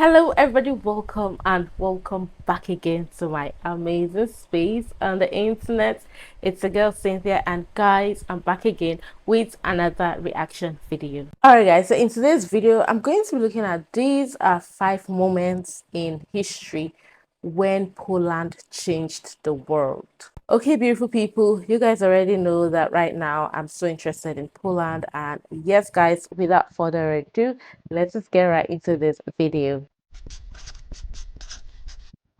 Hello, everybody, welcome and welcome back again to my amazing space on the internet. It's a girl Cynthia, and guys, I'm back again with another reaction video. All right, guys, so in today's video, I'm going to be looking at these are 5 moments in history when Poland changed the world. Okay, beautiful people, you guys already know that right now I'm so interested in Poland. And yes, guys, without further ado, let's just get right into this video.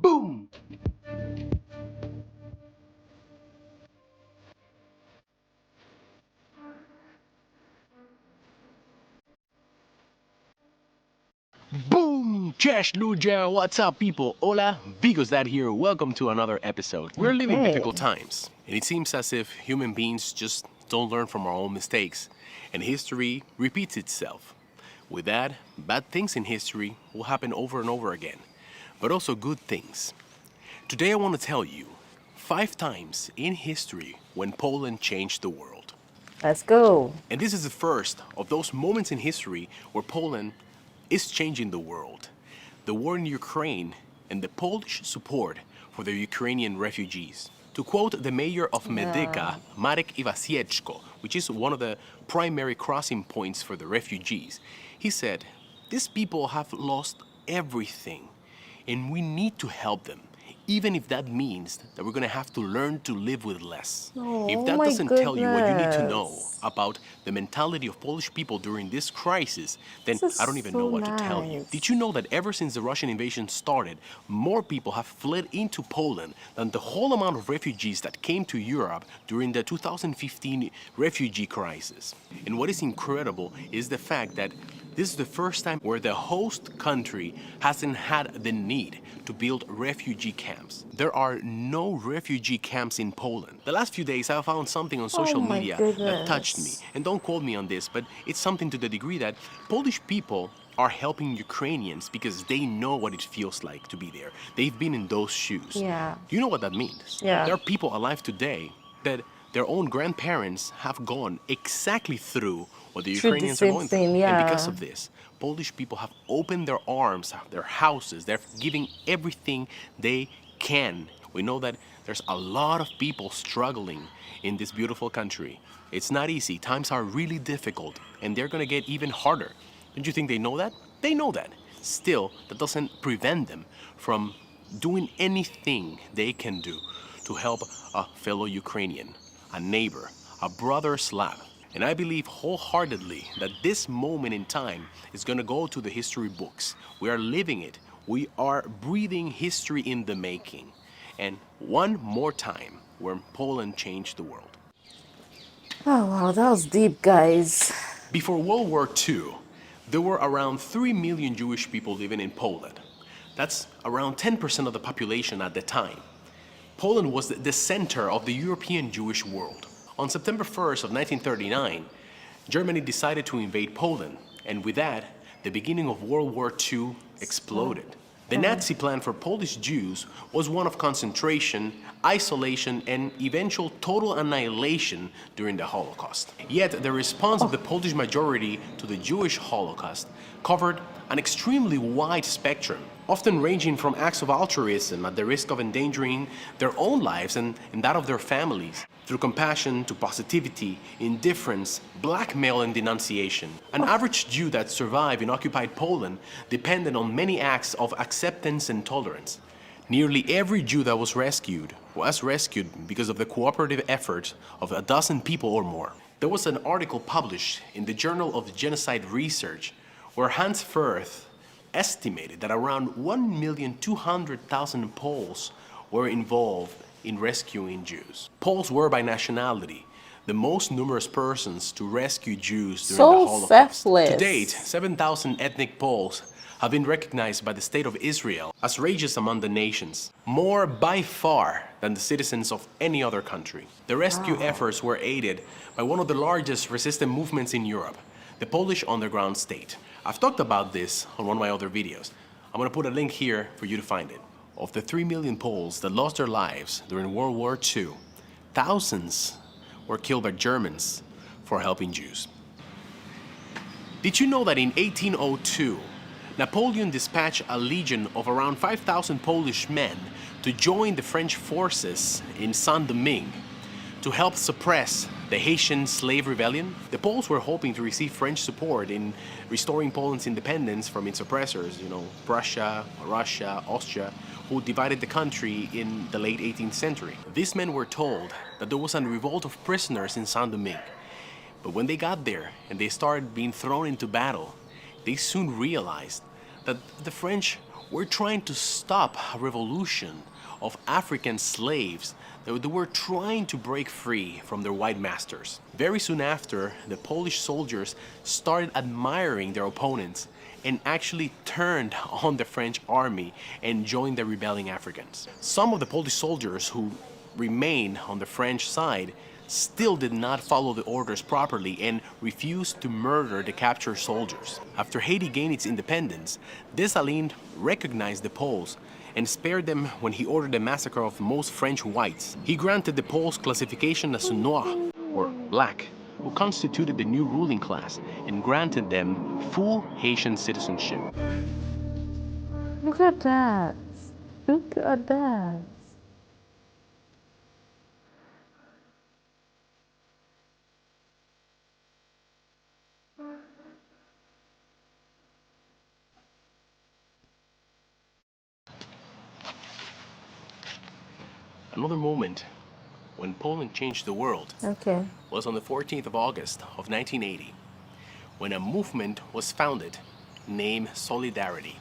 Boom! Boom! Cześć ludzie! What's up people? Hola, Vigos Dad here. Welcome to another episode. We're living Okay. difficult times, and it seems as if human beings just don't learn from our own mistakes, and history repeats itself. With that, bad things in history will happen over and over again, but also good things. Today I want to tell you 5 times in history when Poland changed the world. Let's go. And this is the first of those moments in history where Poland is changing the world. The war in Ukraine and the Polish support for the Ukrainian refugees. To quote the mayor of Medyka, Marek Iwasieczko, which is one of the primary crossing points for the refugees, he said, "These people have lost everything, and we need to help them, even if that means that we're gonna have to learn to live with less." If that my doesn't tell you what you need to know goodness. about the mentality of Polish people during this crisis, then This is I don't even so know what to tell you. nice. Did you know that ever since the Russian invasion started, more people have fled into Poland than the whole amount of refugees that came to Europe during the 2015 refugee crisis? And what is incredible is the fact that this is the first time where the host country hasn't had the need to build refugee camps. There are no refugee camps in Poland. The last few days I found something on social my media that touched me. goodness. And don't quote me on this, but it's something to the degree that Polish people are helping Ukrainians because they know what it feels like to be there. They've been in those shoes. Yeah. Do you know what that means? Yeah. There are people alive today that their own grandparents have gone exactly through what the Through the Ukrainians are same going through. thing, And because yeah. of this, Polish people have opened their arms, their houses, they're giving everything they can. We know that there's a lot of people struggling in this beautiful country. It's not easy. Times are really difficult, and they're gonna get even harder. Don't you think they know that? They know that. Still, that doesn't prevent them from doing anything they can do to help a fellow Ukrainian, a neighbor, a brother Slav. And I believe wholeheartedly that this moment in time is going to go to the history books. We are living it. We are breathing history in the making. And one more time, when Poland changed the world. Oh, wow, that was deep, guys. Before World War II, there were around 3 million Jewish people living in Poland. That's around 10% of the population at the time. Poland was the center of the European Jewish world. On September 1st of 1939, Germany decided to invade Poland, and with that, the beginning of World War II exploded. The Nazi plan for Polish Jews was one of concentration, isolation, and eventual total annihilation during the Holocaust. Yet, the response of the Polish majority to the Jewish Holocaust covered an extremely wide spectrum, often ranging from acts of altruism at the risk of endangering their own lives and that of their families, through compassion to positivity, indifference, blackmail, and denunciation. An average Jew that survived in occupied Poland depended on many acts of acceptance and tolerance. Nearly every Jew that was rescued because of the cooperative efforts of a dozen people or more. There was an article published in the Journal of Genocide Research where Hans Firth estimated that around 1,200,000 Poles were involved in rescuing Jews. Poles were by nationality the most numerous persons to rescue Jews during So the Holocaust. selfless. To date, 7,000 ethnic Poles have been recognized by the State of Israel as races among the nations, more by far than the citizens of any other country. The rescue efforts were aided by one of the largest resistance movements in Europe, the Polish Underground State. I've talked about this on one of my other videos. I'm going to put a link here for you to find it. Of the 3 million Poles that lost their lives during World War II, thousands were killed by Germans for helping Jews. Did you know that in 1802, Napoleon dispatched a legion of around 5,000 Polish men to join the French forces in Saint-Domingue to help suppress the Haitian slave rebellion. The Poles were hoping to receive French support in restoring Poland's independence from its oppressors, Prussia, Russia, Austria, who divided the country in the late 18th century. These men were told that there was a revolt of prisoners in Saint-Domingue. But when they got there and they started being thrown into battle, they soon realized that the French were trying to stop a revolution of African slaves that they were trying to break free from their white masters. Very soon after, the Polish soldiers started admiring their opponents and actually turned on the French army and joined the rebelling Africans. Some of the Polish soldiers who remained on the French side still did not follow the orders properly and refused to murder the captured soldiers. After Haiti gained its independence, Dessalines recognized the Poles and spared them when he ordered the massacre of most French whites. He granted the Poles classification as Noir, or black, who constituted the new ruling class, and granted them full Haitian citizenship. Look at that. Look at that. Another moment when Poland changed the world Okay. was on the 14th of August of 1980, when a movement was founded named Solidarity,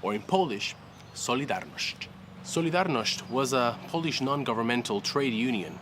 or in Polish, Solidarność. Solidarność was a Polish non-governmental trade union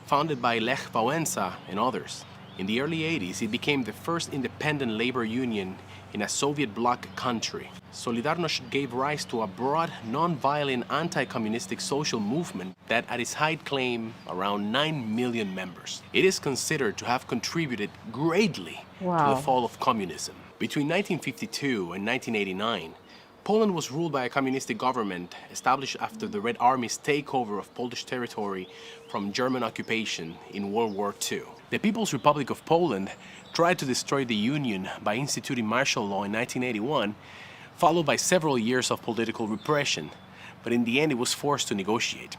founded by Lech Wałęsa and others. In the early 80s, it became the first independent labor union in a Soviet bloc country. Solidarność gave rise to a broad, non-violent, anti-communistic social movement that at its height claimed around 9 million members. It is considered to have contributed greatly to Wow. the fall of communism. Between 1952 and 1989, Poland was ruled by a communistic government established after the Red Army's takeover of Polish territory from German occupation in World War II. The People's Republic of Poland tried to destroy the Union by instituting martial law in 1981, followed by several years of political repression, but in the end it was forced to negotiate.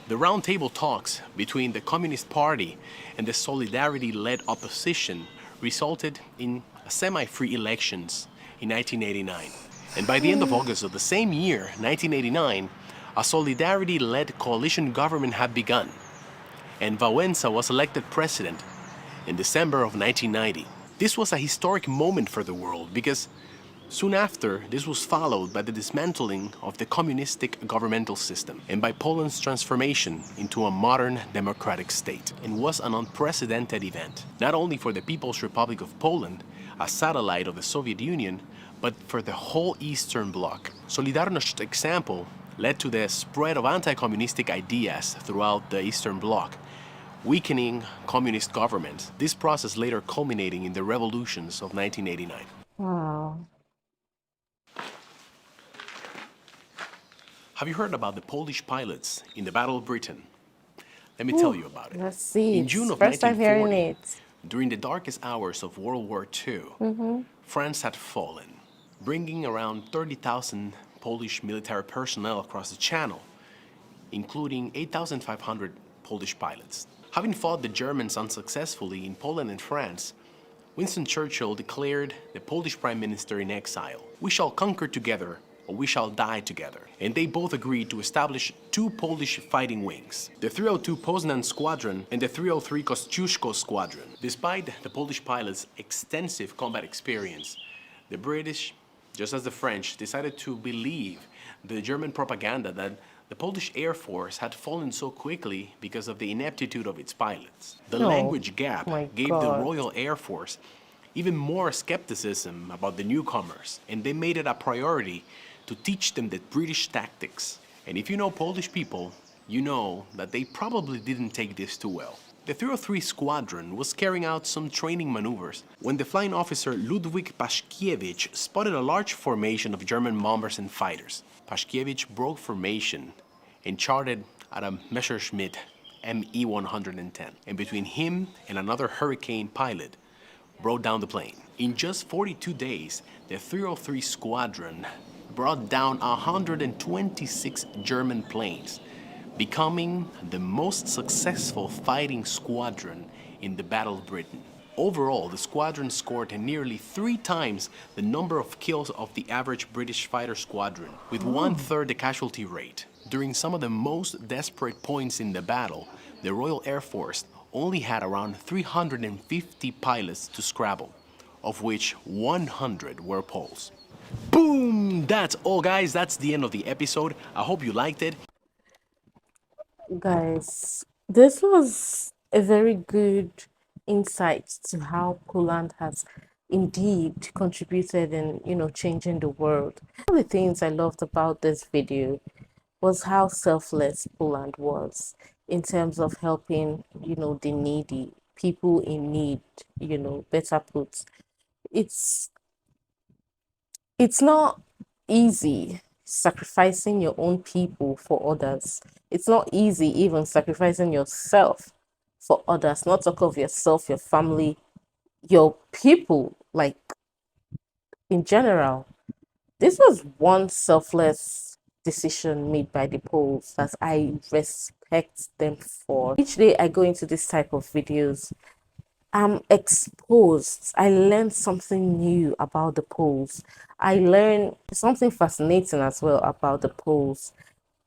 The roundtable talks between the Communist Party and the Solidarity-led opposition resulted in semi-free elections in 1989. And by the end of August of the same year, 1989, a Solidarity-led coalition government had begun, and Wałęsa was elected president in December of 1990. This was a historic moment for the world because soon after, this was followed by the dismantling of the communistic governmental system and by Poland's transformation into a modern democratic state, and was an unprecedented event, not only for the People's Republic of Poland, a satellite of the Soviet Union, but for the whole Eastern Bloc. Solidarności's example led to the spread of anti-communistic ideas throughout the Eastern Bloc, weakening communist governments. This process later culminating in the revolutions of 1989. Wow. Have you heard about the Polish pilots in the Battle of Britain? Let me tell you about it. Let's see. In June of First time hearing 1940, it. during the darkest hours of World War II, France had fallen, bringing around 30,000 Polish military personnel across the Channel, including 8,500 Polish pilots. Having fought the Germans unsuccessfully in Poland and France, Winston Churchill declared the Polish Prime Minister in exile, "We shall conquer together, or we shall die together." And they both agreed to establish two Polish fighting wings, the 302 Poznan Squadron and the 303 Kościuszko Squadron. Despite the Polish pilots' extensive combat experience, the British, just as the French, decided to believe the German propaganda that the Polish Air Force had fallen so quickly because of the ineptitude of its pilots. The Oh, language gap my gave the God. Royal Air Force even more skepticism about the newcomers, and they made it a priority to teach them the British tactics. And if you know Polish people, you know that they probably didn't take this too well. The 303 Squadron was carrying out some training maneuvers when the flying officer Ludwik Paszkiewicz spotted a large formation of German bombers and fighters. Paszkiewicz broke formation and charted at a Messerschmitt ME-110, and between him and another Hurricane pilot, brought down the plane. In just 42 days, the 303 Squadron brought down 126 German planes, becoming the most successful fighting squadron in the Battle of Britain. Overall, the squadron scored nearly 3 times the number of kills of the average British fighter squadron, with 1/3 the casualty rate. During some of the most desperate points in the battle, the Royal Air Force only had around 350 pilots to scrabble, of which 100 were Poles. Boom! That's all, guys. That's the end of the episode. I hope you liked it. Guys, this was a very good insight to how Poland has indeed contributed in, changing the world. One of the things I loved about this video was how selfless Poland was in terms of helping, the needy, people in need, better put. It's it's not easy sacrificing your own people for others. It's not easy even sacrificing yourself for others. Not talk of yourself, your family, your people, like in general. This was one selfless decision made by the Poles that I respect them for. Each day I go into this type of videos, I'm exposed. I learned something new about the Poles. I learned something fascinating as well about the Poles.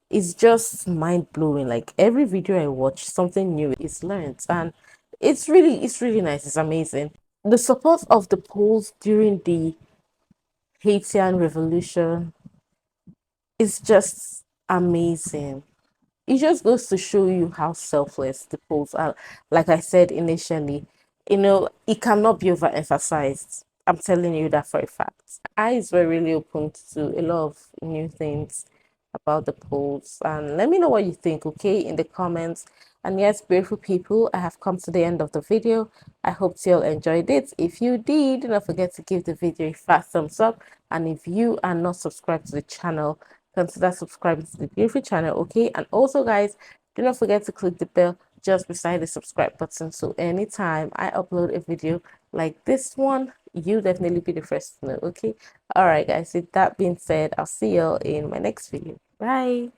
It's just mind blowing. Like every video I watch, something new is learned, and it's really nice. It's amazing. The support of the Poles during the Haitian Revolution is just amazing. It just goes to show you how selfless the Poles are. Like I said initially, it cannot be overemphasized. I'm telling you that for a fact. Eyes were really open to a lot of new things about the Poles. And let me know what you think, okay, in the comments. And yes, beautiful people, I have come to the end of the video. I hope you all enjoyed it. If you did, do not forget to give the video a fast thumbs up. And if you are not subscribed to the channel, consider subscribing to the beautiful channel, okay? And also, guys, do not forget to click the bell just beside the subscribe button, so anytime I upload a video like this one, you definitely be the first to know, okay? All right, guys, with that being said, I'll see y'all in my next video. Bye.